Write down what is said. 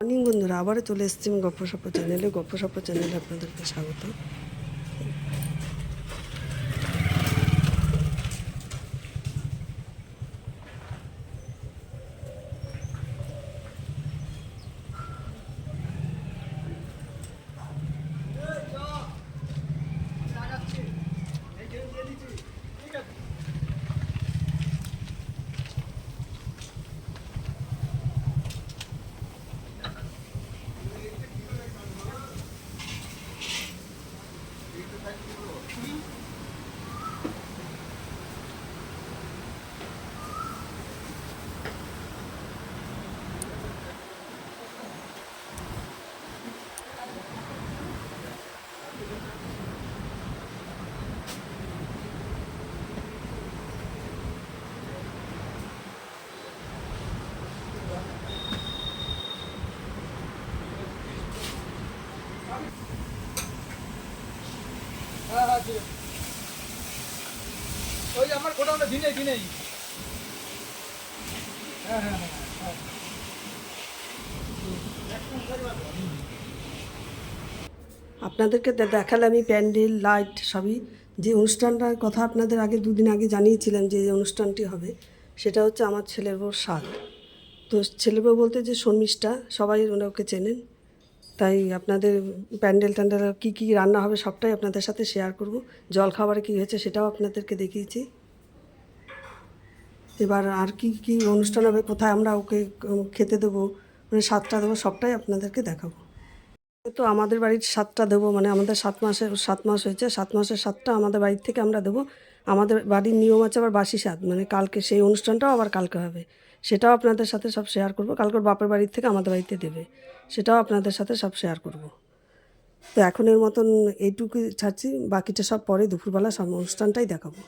Morning বন্ধুরা, আবারও চলে এসেছি গপ্পসপ্প চ্যানেলে আপনাদেরকে স্বাগত। হ্যাঁ হ্যাঁ ঠিক আছে। ওই আমার গোডাউনে দিনেই হ্যাঁ হ্যাঁ হ্যাঁ হ্যাঁ। আপনাদেরকে দেখালে আমি প্যান্ডেল, লাইট সবই। যে অনুষ্ঠানটার কথা আপনাদের আগে দুদিন আগে জানিয়েছিলাম যে এই অনুষ্ঠানটি হবে, সেটা হচ্ছে আমার ছেলের বউর সাধ। তো ছেলে বউ বলতে যে শর্মিষ্ঠা, সবাই ওনাকে চেনেন। তাই আপনাদের প্যান্ডেল ট্যান্ডেল কী কী রান্না হবে সবটাই আপনাদের সাথে শেয়ার করব। জলখাবারে কী হয়েছে সেটাও আপনাদেরকে দেখিয়েছি। এবার আর কি কি অনুষ্ঠান হবে, কোথায় আমরা ওকে খেতে দেবো, মানে স্বাদটা দেবো, সবটাই আপনাদেরকে দেখাবো। তো আমাদের বাড়ির স্বাদটা দেবো, মানে আমাদের 7 মাস হয়েছে, 7 মাসের স্বাদটা আমাদের বাড়ির থেকে আমরা দেবো। আমাদের বাড়ির নিয়ম আছে আবার বাসি স্বাদ, মানে কালকে সেই অনুষ্ঠানটাও আবার কালকে হবে, সেটাও আপনাদের সাথে সব শেয়ার করব। কালকে ওর বাপের বাড়ির থেকে আমাদের বাড়িতে দেবে, সেটাও আপনাদের সাথে সব শেয়ার করব। তো এখনের মতন এইটুকুই ছাড়ছি, বাকিটা সব পরে দুপুরবেলা সব অনুষ্ঠানটাই দেখাবো।